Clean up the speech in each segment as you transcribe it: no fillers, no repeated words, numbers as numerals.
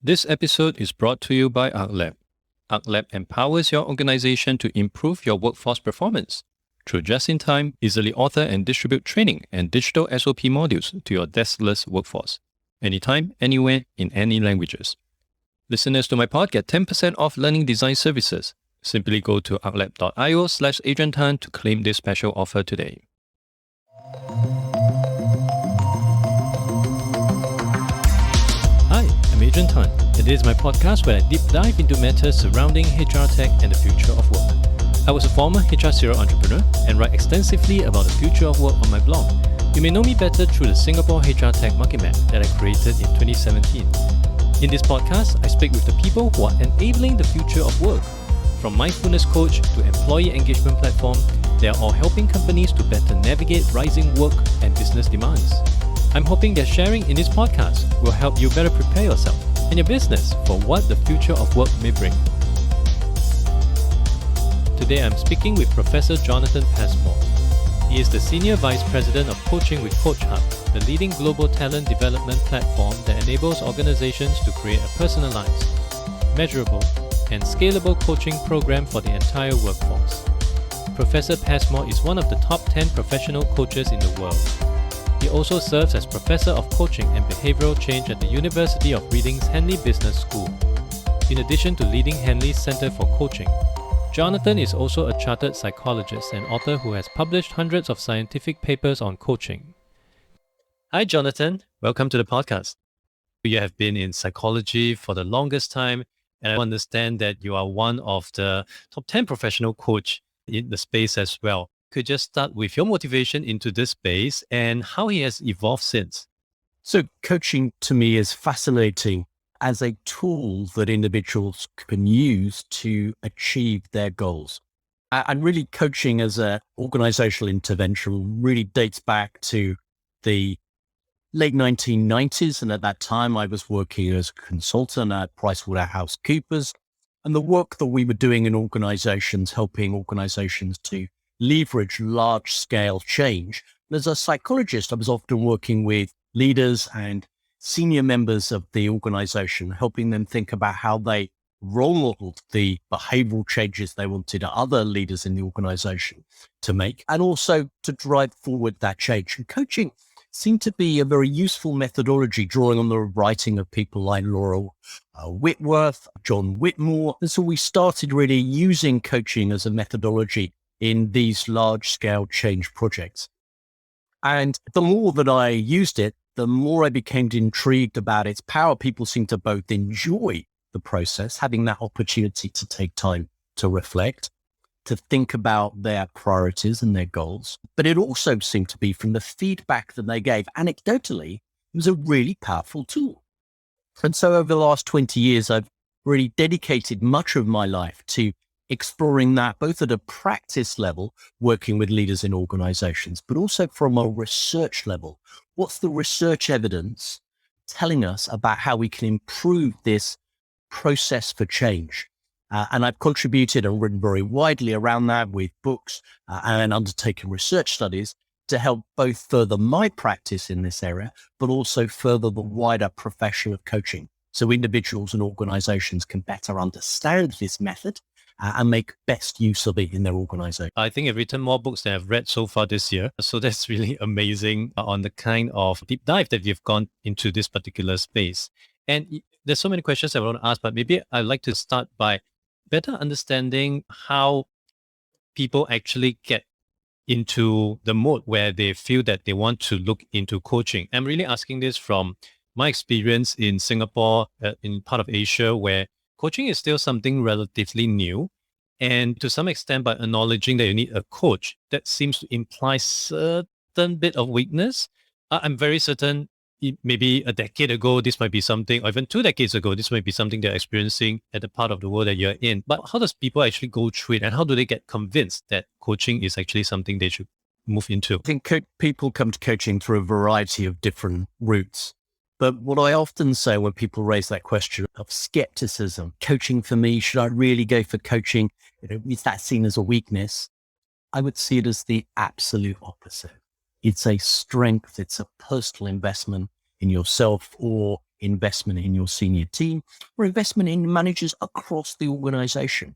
This episode is brought to you by ArcLab. ArcLab empowers your organization to improve your workforce performance through just-in-time, easily author and distribute training and digital SOP modules to your deskless workforce. Anytime, anywhere, in any languages. Listeners to my pod get 10% off learning design services. Simply go to arclab.io/Adrian Tan to claim this special offer today. Hi, I'm Adrian Tan, and this is my podcast where I deep dive into matters surrounding HR tech and the future of work. I was a former HR serial entrepreneur and write extensively about the future of work on my blog. You may know me better through the Singapore HR Tech Market Map that I created in 2017. In this podcast, I speak with the people who are enabling the future of work. From mindfulness coach to employee engagement platform, they are all helping companies to better navigate rising work and business demands. I'm hoping that sharing in this podcast will help you better prepare yourself and your business for what the future of work may bring. Today I'm speaking with Professor Jonathan Passmore. He is the Senior Vice President of Coaching with CoachHub, the leading global talent development platform that enables organizations to create a personalized, measurable, and scalable coaching program for the entire workforce. Professor Passmore is one of the top 10 professional coaches in the world. He also serves as Professor of Coaching and Behavioural Change at the University of Reading's Henley Business School. In addition to leading Henley's Centre for Coaching, Jonathan is also a chartered psychologist and author who has published hundreds of scientific papers on coaching. Hi, Jonathan. Welcome to the podcast. You have been in psychology for the longest time, and I understand that you are one of the top 10 professional coach in the space as well. Could you just start with your motivation into this space and how he has evolved since? So coaching to me is fascinating as a tool that individuals can use to achieve their goals. And really coaching as an organizational intervention really dates back to the late 1990s. And at that time, I was working as a consultant at PricewaterhouseCoopers. And the work that we were doing in organizations, helping organizations to leverage large-scale change. And as a psychologist, I was often working with leaders and senior members of the organization, helping them think about how they role modeled the behavioral changes they wanted other leaders in the organization to make, and also to drive forward that change. And coaching seemed to be a very useful methodology, drawing on the writing of people like Laurel Whitworth, John Whitmore. And so we started really using coaching as a methodology in these large-scale change projects. And the more that I used it, the more I became intrigued about its power. People seem to both enjoy the process, having that opportunity to take time to reflect, to think about their priorities and their goals. But it also seemed to be, from the feedback that they gave, anecdotally, it was a really powerful tool. And so over the last 20 years, I've really dedicated much of my life to exploring that, both at a practice level, working with leaders in organizations, but also from a research level. What's the research evidence telling us about how we can improve this process for change? And I've contributed and written very widely around that with books and undertaken research studies to help both further my practice in this area, but also further the wider profession of coaching. So individuals and organizations can better understand this method and make best use of it in their organization. I think I've written more books than I've read so far this year. So that's really amazing on the kind of deep dive that you've gone into this particular space. And there's so many questions I want to ask, but maybe I'd like to start by better understanding how people actually get into the mode where they feel that they want to look into coaching. I'm really asking this from my experience in Singapore, in part of Asia, where coaching is still something relatively new. And to some extent, by acknowledging that you need a coach, that seems to imply certain bit of weakness. I'm very certain maybe a decade ago, this might be something, or even 2 decades ago, this might be something they're experiencing at the part of the world that you're in. But how does people actually go through it? And how do they get convinced that coaching is actually something they should move into? I think people come to coaching through a variety of different routes. But what I often say when people raise that question of skepticism, coaching for me, should I really go for coaching? Is that seen as a weakness? I would see it as the absolute opposite. It's a strength. It's a personal investment in yourself or investment in your senior team, or investment in managers across the organization.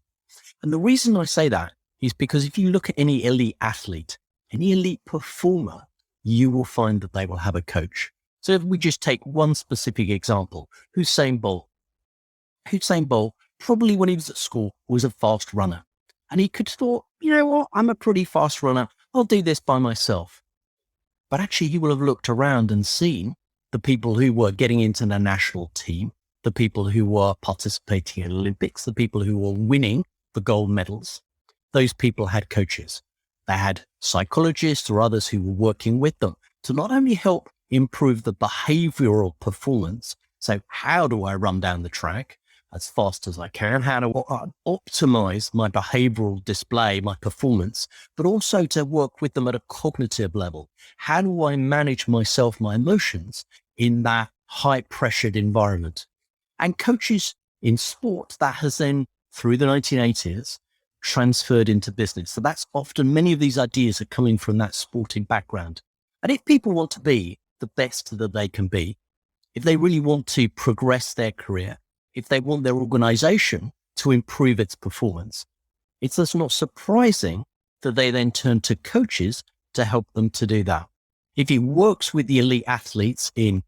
And the reason I say that is because if you look at any elite athlete, any elite performer, you will find that they will have a coach. So if we just take one specific example, Usain Bolt. Usain Bolt, probably when he was at school, was a fast runner. And he could have thought, you know what, I'm a pretty fast runner. I'll do this by myself. But actually, he will have looked around and seen the people who were getting into the national team, the people who were participating in Olympics, the people who were winning the gold medals. Those people had coaches. They had psychologists or others who were working with them to not only help improve the behavioural performance. So how do I run down the track as fast as I can? How do I optimize my behavioral display, my performance, but also to work with them at a cognitive level? How do I manage myself, my emotions in that high pressured environment? And coaches in sport, that has then, through the 1980s, transferred into business. So that's often, many of these ideas are coming from that sporting background. And if people want to be the best that they can be, if they really want to progress their career, if they want their organization to improve its performance, it's thus not surprising that they then turn to coaches to help them to do that. If it works with the elite athletes in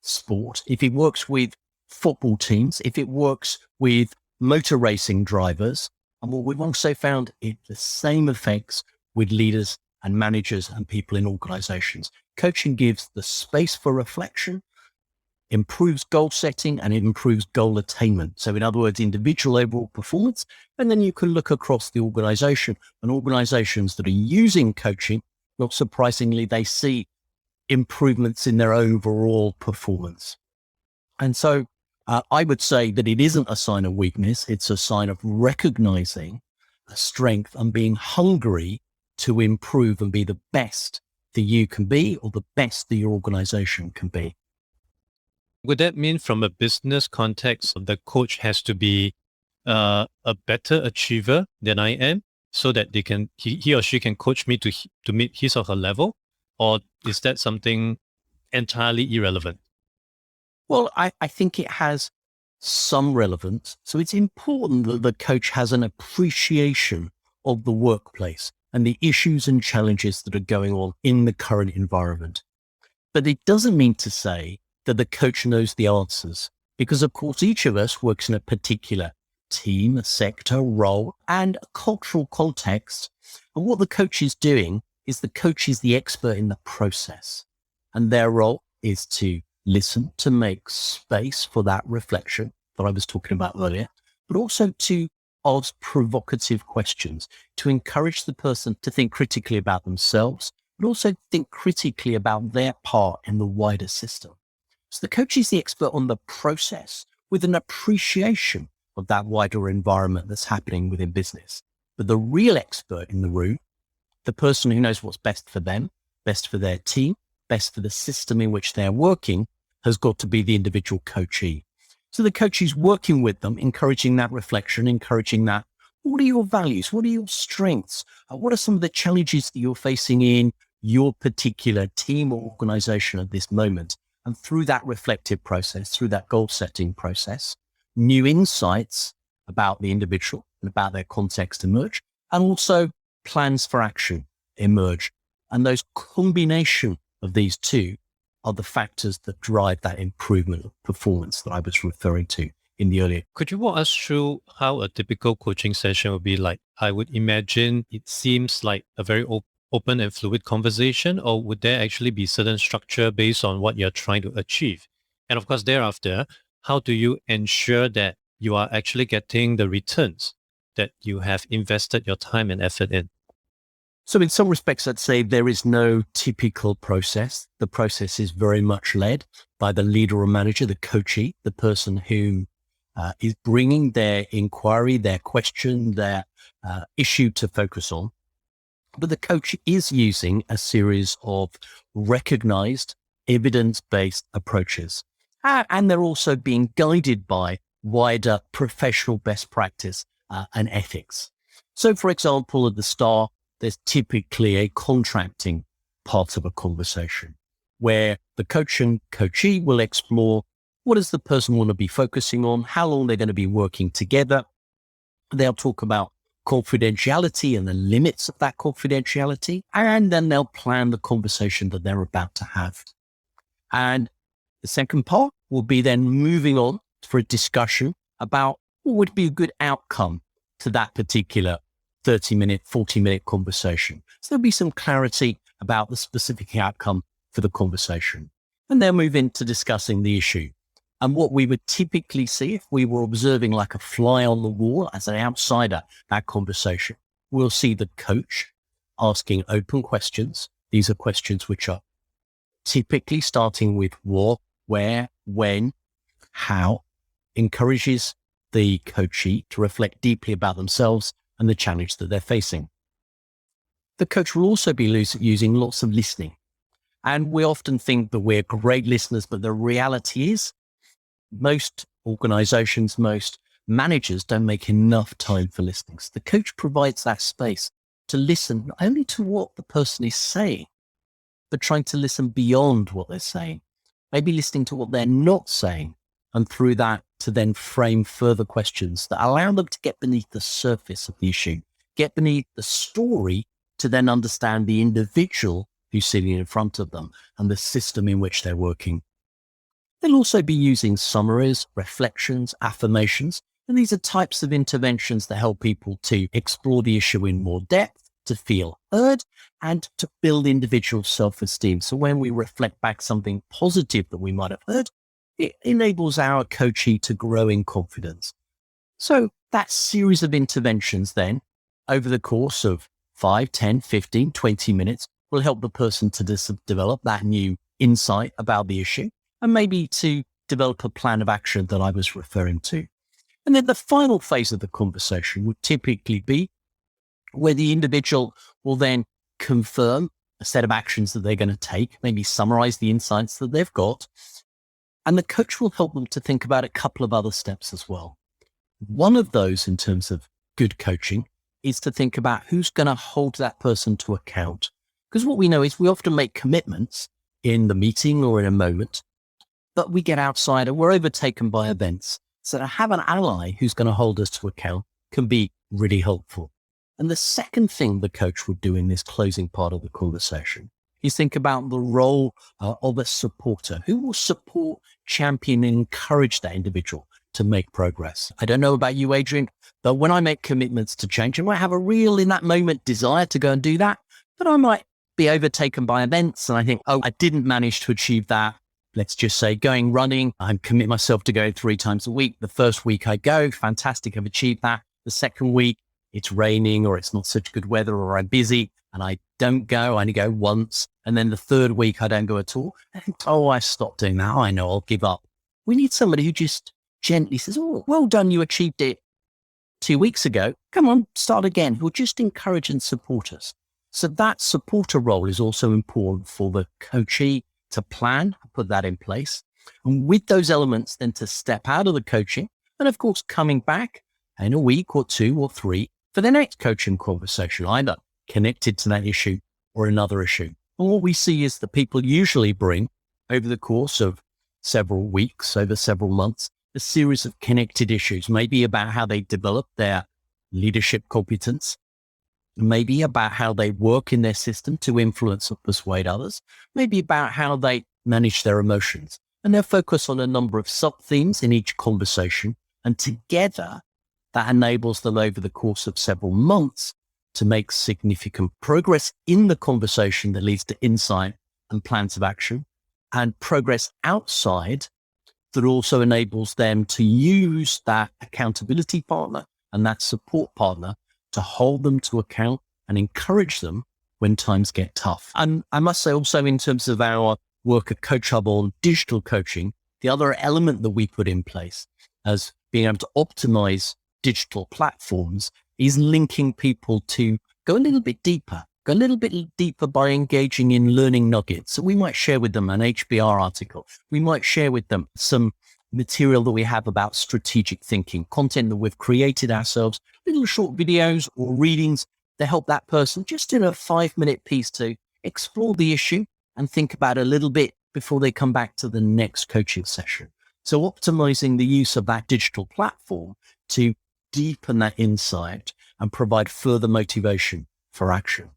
sport, if it works with football teams, if it works with motor racing drivers, and what we've also found is the same effects with leaders and managers and people in organizations. Coaching gives the space for reflection, improves goal setting, and it improves goal attainment. So in other words, individual overall performance. And then you can look across the organization, and organizations that are using coaching, not surprisingly, they see improvements in their overall performance. And so I would say that it isn't a sign of weakness. It's a sign of recognizing a strength and being hungry to improve and be the best that you can be, or the best that your organization can be. Would that mean from a business context, the coach has to be a better achiever than I am, so that he or she can coach me to meet his or her level? Or is that something entirely irrelevant? Well, I think it has some relevance. So it's important that the coach has an appreciation of the workplace and the issues and challenges that are going on in the current environment. But it doesn't mean to say that the coach knows the answers, because of course each of us works in a particular team, a sector, role, and a cultural context. And what the coach is doing is the coach is the expert in the process, and their role is to listen, to make space for that reflection that I was talking about earlier, but also to ask provocative questions, to encourage the person to think critically about themselves, but also think critically about their part in the wider system. So the coach is the expert on the process with an appreciation of that wider environment that's happening within business. But the real expert in the room, the person who knows what's best for them, best for their team, best for the system in which they're working, has got to be the individual coachee. So the coach is working with them, encouraging that reflection, encouraging that, what are your values? What are your strengths? What are some of the challenges that you're facing in your particular team or organization at this moment? And through that reflective process, through that goal setting process, new insights about the individual and about their context emerge, and also plans for action emerge. And those combination of these two are the factors that drive that improvement of performance that I was referring to in the earlier. Could you walk us through how a typical coaching session would be like? I would imagine it seems like a very open and fluid conversation, or would there actually be certain structure based on what you're trying to achieve? And of course, thereafter, how do you ensure that you are actually getting the returns that you have invested your time and effort in? So in some respects, I'd say there is no typical process. The process is very much led by the leader or manager, the coachee, the person who is bringing their inquiry, their question, their issue to focus on. But the coach is using a series of recognized evidence-based approaches. And they're also being guided by wider professional best practice and ethics. So for example, at the start, there's typically a contracting part of a conversation where the coach and coachee will explore What does the person want to be focusing on? How long they're going to be working together? They'll talk about confidentiality and the limits of that confidentiality, and then they'll plan the conversation that they're about to have. And the second part will be then moving on for a discussion about what would be a good outcome to that particular 30-minute, 40-minute conversation. So there'll be some clarity about the specific outcome for the conversation. And they'll move into discussing the issue. And what we would typically see if we were observing like a fly on the wall as an outsider, that conversation, we'll see the coach asking open questions. These are questions which are typically starting with what, where, when, how, encourages the coachee to reflect deeply about themselves and the challenge that they're facing. The coach will also be using lots of listening. And we often think that we're great listeners, but the reality is most organizations, most managers don't make enough time for listening. So the coach provides that space to listen not only to what the person is saying, but trying to listen beyond what they're saying, maybe listening to what they're not saying, and through that to then frame further questions that allow them to get beneath the surface of the issue, get beneath the story to then understand the individual who's sitting in front of them and the system in which they're working. They'll also be using summaries, reflections, affirmations, and these are types of interventions that help people to explore the issue in more depth, to feel heard, and to build individual self-esteem. So when we reflect back something positive that we might have heard, it enables our coachee to grow in confidence. So that series of interventions then, over the course of 5, 10, 15, 20 minutes, will help the person to develop that new insight about the issue and maybe to develop a plan of action that I was referring to. And then the final phase of the conversation would typically be where the individual will then confirm a set of actions that they're going to take, maybe summarize the insights that they've got. And the coach will help them to think about a couple of other steps as well. One of those, in terms of good coaching, is to think about who's going to hold that person to account. Because what we know is we often make commitments in the meeting or in a moment, but we get outside and we're overtaken by events. So to have an ally who's going to hold us to account can be really helpful. And the second thing the coach would do in this closing part of the conversation is think about the role of a supporter who will support, champion, and encourage that individual to make progress. I don't know about you, Adrian, but when I make commitments to change, I might have a real, in that moment, desire to go and do that, but I might be overtaken by events and I think, oh, I didn't manage to achieve that. Let's just say going running, I commit myself to going 3 times a week. The first week I go, fantastic, I've achieved that. The second week, it's raining or it's not such good weather or I'm busy and I don't go, I only go once. And then the third week, I don't go at all. And, oh, I stopped doing that. I know, I'll give up. We need somebody who just gently says, oh, well done, you achieved it 2 weeks ago. Come on, start again. Who'll just encourage and support us. So that supporter role is also important for the coachee to plan, put that in place. And with those elements, then to step out of the coaching and of course, coming back in a week or 2 or 3 for the next coaching conversation, either connected to that issue or another issue. And what we see is that people usually bring over the course of several weeks, over several months, a series of connected issues, maybe about how they develop their leadership competence, maybe about how they work in their system to influence or persuade others, maybe about how they manage their emotions. And they'll focus on a number of sub-themes in each conversation. And together, that enables them over the course of several months to make significant progress in the conversation that leads to insight and plans of action, and progress outside that also enables them to use that accountability partner and that support partner to hold them to account and encourage them when times get tough. And I must say also, in terms of our work at CoachHub on digital coaching, the other element that we put in place as being able to optimize digital platforms is linking people to go a little bit deeper by engaging in learning nuggets. So we might share with them an HBR article. We might share with them some material that we have about strategic thinking, content that we've created ourselves, little short videos or readings to help that person just in a 5-minute piece to explore the issue and think about it a little bit before they come back to the next coaching session. So optimizing the use of that digital platform to deepen that insight and provide further motivation for action.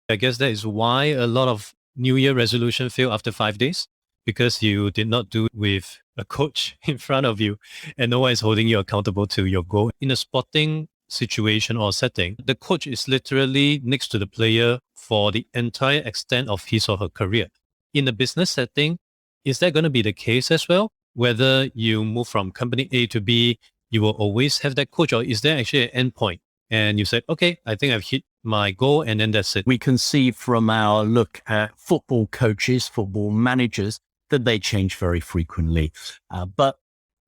I guess that is why a lot of New Year resolution fail after 5 days, because you did not do it with a coach in front of you and no one is holding you accountable to your goal. In a sporting situation or setting, the coach is literally next to the player for the entire extent of his or her career. In a business setting, is that going to be the case as well? Whether you move from company A to B, you will always have that coach, or is there actually an endpoint? And you said, okay, I think I've hit my goal and then that's it. We can see from our look at football coaches, football managers, that they change very frequently. But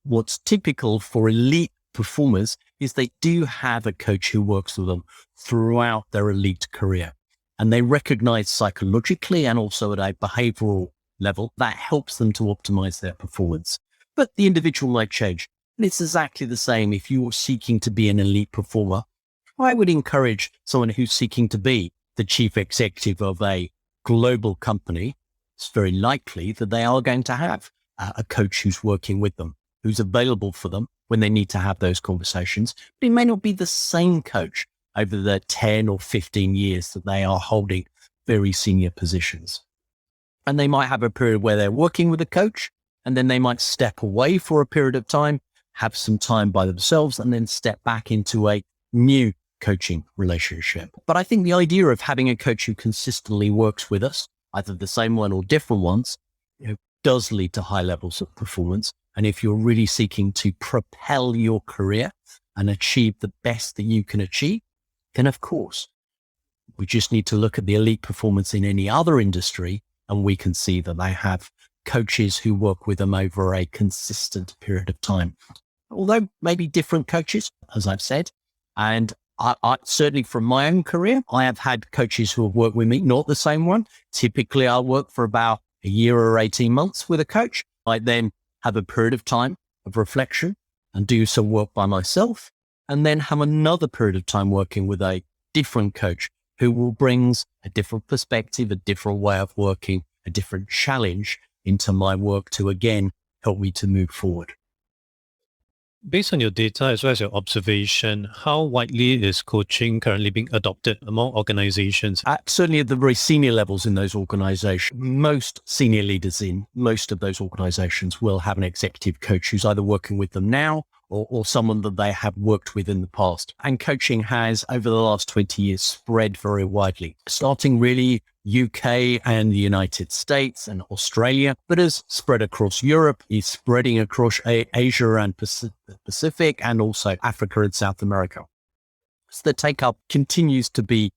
what's typical for elite performers is they do have a coach who works with them throughout their elite career. And they recognize psychologically and also at a behavioral level that helps them to optimize their performance. But the individual might change. And it's exactly the same if you're seeking to be an elite performer. I would encourage someone who's seeking to be the chief executive of a global company. It's very likely that they are going to have a coach who's working with them, who's available for them when they need to have those conversations. But it may not be the same coach over the 10 or 15 years that they are holding very senior positions. And they might have a period where they're working with a coach, and then they might step away for a period of time, have some time by themselves, and then step back into a new coaching relationship. But I think the idea of having a coach who consistently works with us, either the same one or different ones, does lead to high levels of performance. And if you're really seeking to propel your career and achieve the best that you can achieve, then of course, we just need to look at the elite performance in any other industry, and we can see that they have coaches who work with them over a consistent period of time. Although maybe different coaches, as I've said, and I certainly from my own career, I have had coaches who have worked with me, not the same one. Typically, I'll work for about a year or 18 months with a coach. I then have a period of time of reflection and do some work by myself, and then have another period of time working with a different coach who will brings a different perspective, a different way of working, a different challenge into my work to again help me to move forward. Based on your data as well as your observation, how widely is coaching currently being adopted among organizations? Certainly at the very senior levels in those organizations, most senior leaders in most of those organizations will have an executive coach who's either working with them now or someone that they have worked with in the past. And coaching has, over the last 20 years, spread very widely, starting really UK and the United States and Australia, but has spread across Europe, is spreading across Asia and Pacific, and also Africa and South America. So the take-up continues to be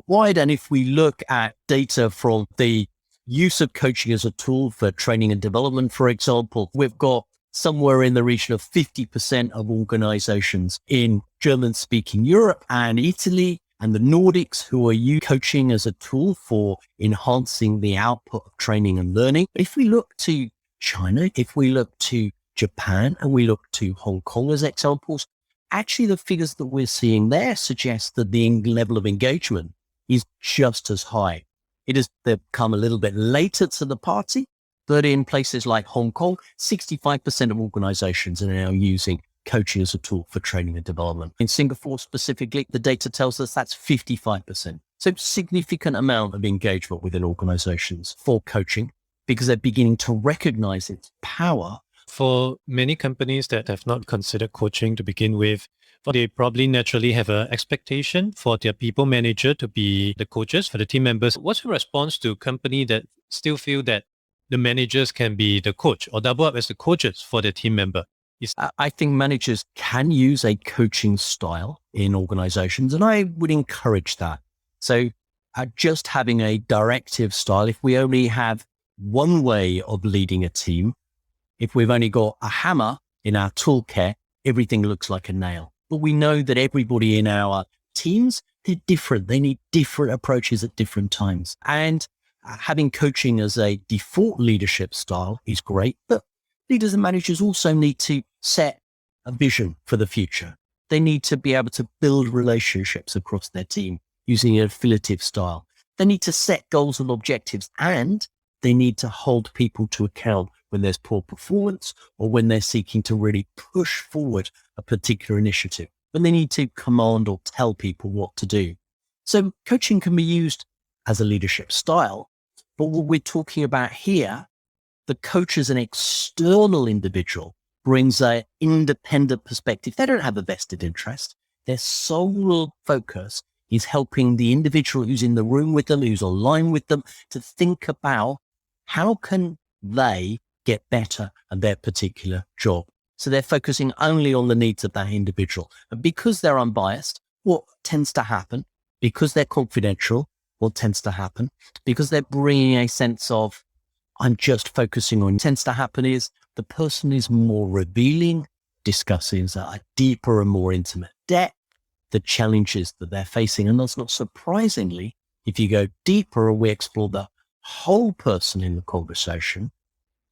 wide. And if we look at data from the use of coaching as a tool for training and development, for example, we've got somewhere in the region of 50% of organizations in German-speaking Europe and Italy and the Nordics who are using coaching as a tool for enhancing the output of training and learning. If we look to China, if we look to Japan, and we look to Hong Kong as examples, actually the figures that we're seeing there suggest that the level of engagement is just as high. They've come a little bit later to the party, but in places like Hong Kong, 65% of organizations are now using coaching as a tool for training and development. In Singapore specifically, the data tells us that's 55%. So significant amount of engagement within organizations for coaching because they're beginning to recognize its power. For many companies that have not considered coaching to begin with, they probably naturally have an expectation for their people manager to be the coaches for the team members. What's your response to a company that still feel that the managers can be the coach or double up as the coaches for their team member? I think managers can use a coaching style in organizations, and I would encourage that. So just having a directive style, if we only have one way of leading a team, if we've only got a hammer in our toolkit, everything looks like a nail. But we know that everybody in our teams, they're different. They need different approaches at different times. And having coaching as a default leadership style is great, but leaders and managers also need to set a vision for the future. They need to be able to build relationships across their team using an affiliative style. They need to set goals and objectives, and they need to hold people to account when there's poor performance or when they're seeking to really push forward a particular initiative, when they need to command or tell people what to do. So coaching can be used as a leadership style, but what we're talking about here, the coach as an external individual brings an independent perspective. They don't have a vested interest. Their sole focus is helping the individual who's in the room with them, who's online with them, to think about how can they get better at their particular job. So they're focusing only on the needs of that individual. And because they're unbiased, what tends to happen, because they're confidential, what tends to happen, because they're bringing a sense of, I'm just focusing on, tends to happen is the person is more revealing, discussing a deeper and more intimate depth, the challenges that they're facing. And that's not surprisingly, if you go deeper and we explore the whole person in the conversation,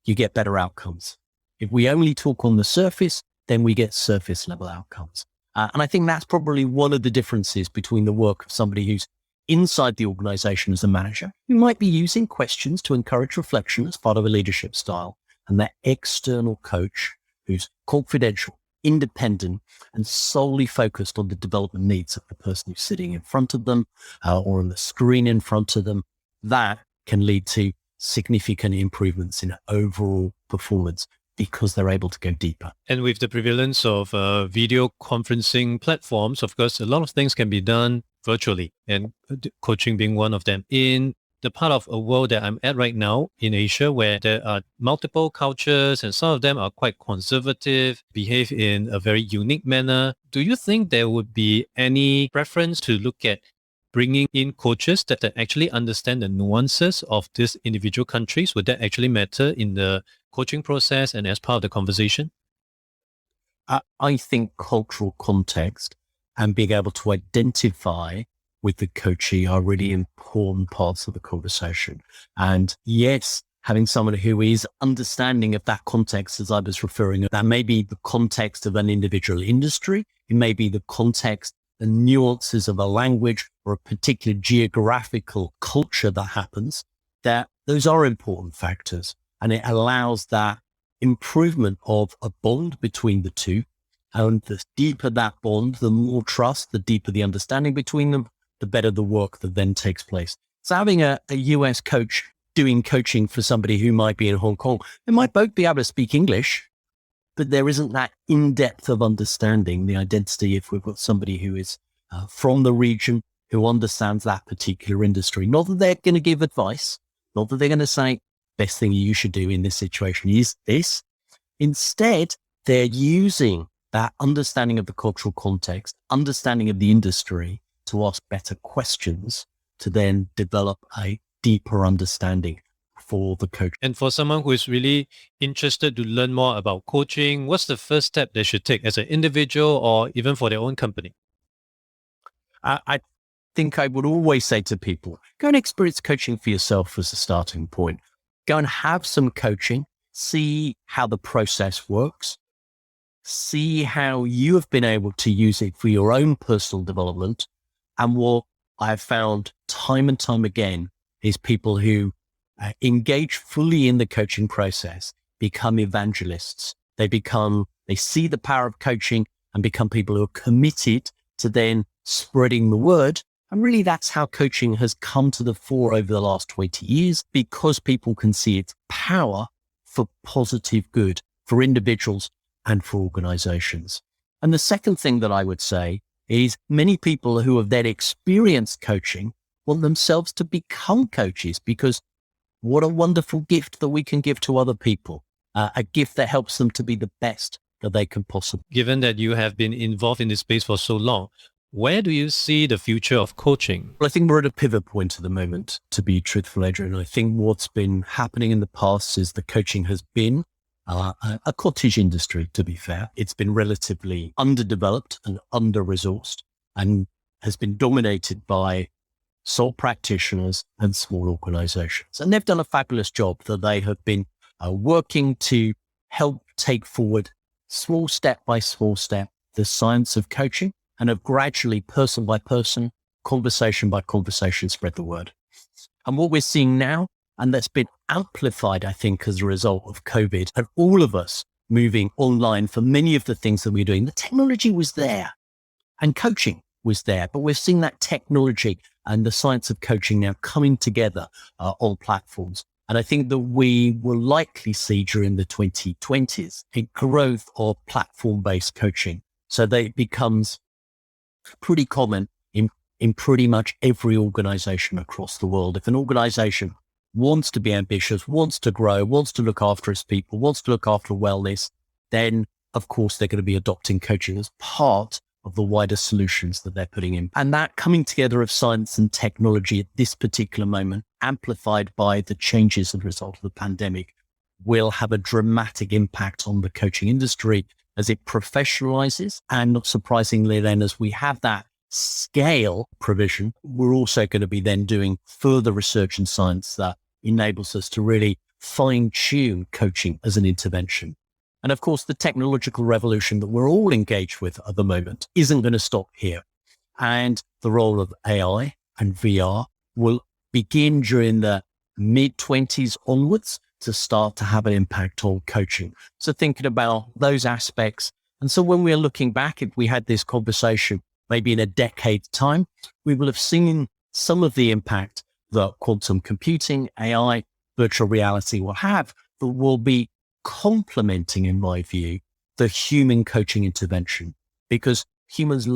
you get better outcomes. If we only talk on the surface, then we get surface level outcomes. And I think that's probably one of the differences between the work of somebody who's inside the organization as a manager, who might be using questions to encourage reflection as part of a leadership style, and that external coach who's confidential, independent, and solely focused on the development needs of the person who's sitting in front of them or on the screen in front of them. That can lead to significant improvements in overall performance because they're able to go deeper. And with the prevalence of video conferencing platforms, of course, a lot of things can be done virtually, and coaching being one of them. In the part of a world that I'm at right now in Asia, where there are multiple cultures and some of them are quite conservative, behave in a very unique manner, do you think there would be any preference to look at bringing in coaches that actually understand the nuances of these individual countries? Would that actually matter in the coaching process and as part of the conversation? I think cultural context and being able to identify with the coachee are really important parts of the conversation. And yes, having someone who is understanding of that context, as I was referring, that may be the context of an individual industry, it may be the context, the nuances of a language or a particular geographical culture that happens, that those are important factors. And it allows that improvement of a bond between the two. And the deeper that bond, the more trust, the deeper the understanding between them, the better the work that then takes place. So having a US coach doing coaching for somebody who might be in Hong Kong, they might both be able to speak English, but there isn't that in-depth of understanding the identity if we've got somebody who is from the region, who understands that particular industry. Not that they're going to give advice, not that they're going to say, best thing you should do in this situation is this. Instead, they're using that understanding of the cultural context, understanding of the industry to ask better questions to then develop a deeper understanding for the coach. And for someone who is really interested to learn more about coaching, what's the first step they should take as an individual or even for their own company? I think I would always say to people, go and experience coaching for yourself as a starting point. Go and have some coaching, see how the process works, see how you have been able to use it for your own personal development. And what I've found time and time again is people who engage fully in the coaching process become evangelists. They see the power of coaching and become people who are committed to then spreading the word. And really, that's how coaching has come to the fore over the last 20 years, because people can see its power for positive good for individuals and for organizations. And the second thing that I would say is many people who have then experienced coaching want themselves to become coaches, because what a wonderful gift that we can give to other people, a gift that helps them to be the best that they can possibly. Given that you have been involved in this space for so long, where do you see the future of coaching? Well, I think we're at a pivot point at the moment, to be truthful, Adrian. I think what's been happening in the past is the coaching has been a cottage industry, to be fair. It's been relatively underdeveloped and under-resourced and has been dominated by sole practitioners and small organizations. And they've done a fabulous job that they have been working to help take forward small step by small step the science of coaching, and have gradually, person by person, conversation by conversation, spread the word. And what we're seeing now And that's been amplified, I think, as a result of COVID and all of us moving online for many of the things that we're doing. The technology was there and coaching was there, but we're seeing that technology and the science of coaching now coming together on platforms. And I think that we will likely see during the 2020s a growth of platform-based coaching. So that it becomes pretty common in pretty much every organization across the world. If an organization wants to be ambitious, wants to grow, wants to look after its people, wants to look after wellness, then of course they're going to be adopting coaching as part of the wider solutions that they're putting in. And that coming together of science and technology at this particular moment, amplified by the changes as a result of the pandemic, will have a dramatic impact on the coaching industry as it professionalizes. And not surprisingly then, as we have that scale provision, we're also going to be then doing further research and science that enables us to really fine-tune coaching as an intervention. And of course, the technological revolution that we're all engaged with at the moment isn't going to stop here. And the role of AI and VR will begin during the mid-20s onwards to start to have an impact on coaching. So thinking about those aspects. And so when we're looking back, if we had this conversation maybe in a decade's time, we will have seen some of the impact that quantum computing, AI, virtual reality will have, that will be complementing, in my view, the human coaching intervention, because humans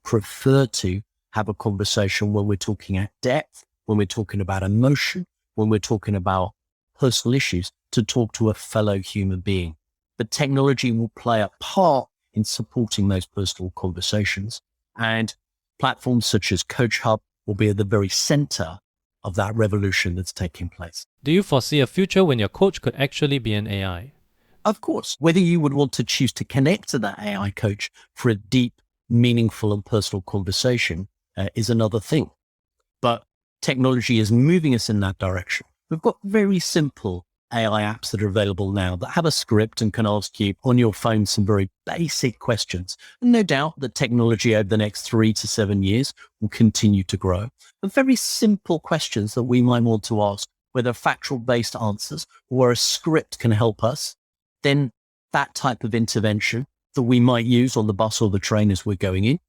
prefer to have a conversation when we're talking at depth, when we're talking about emotion, when we're talking about personal issues, to talk to a fellow human being. But technology will play a part in supporting those personal conversations, and platforms such as CoachHub will be at the very center of that revolution that's taking place. Do you foresee a future when your coach could actually be an AI? Of course, whether you would want to choose to connect to that AI coach for a deep, meaningful and personal conversation is another thing. But technology is moving us in that direction. We've got very simple AI apps that are available now that have a script and can ask you on your phone some very basic questions. And no doubt that technology over the next 3 to 7 years will continue to grow. But very simple questions that we might want to ask, whether factual-based answers or a script can help us, then that type of intervention that we might use on the bus or the train as we're going in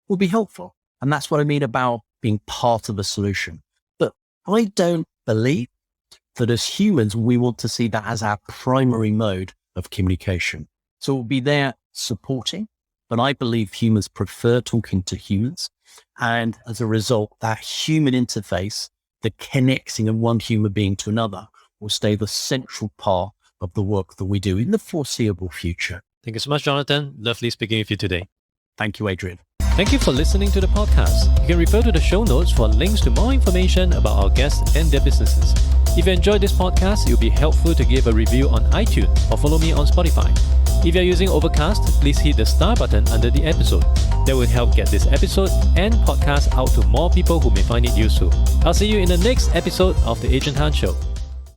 will be helpful. And that's what I mean about being part of a solution. But I don't believe that as humans, we want to see that as our primary mode of communication. So we'll be there supporting, but I believe humans prefer talking to humans. And as a result, that human interface, the connecting of one human being to another, will stay the central part of the work that we do in the foreseeable future. Thank you so much, Jonathan. Lovely speaking with you today. Thank you, Adrian. Thank you for listening to the podcast. You can refer to the show notes for links to more information about our guests and their businesses. If you enjoyed this podcast, it would be helpful to give a review on iTunes or follow me on Spotify. If you're using Overcast, please hit the star button under the episode. That will help get this episode and podcast out to more people who may find it useful. I'll see you in the next episode of The Adrian Tan Show.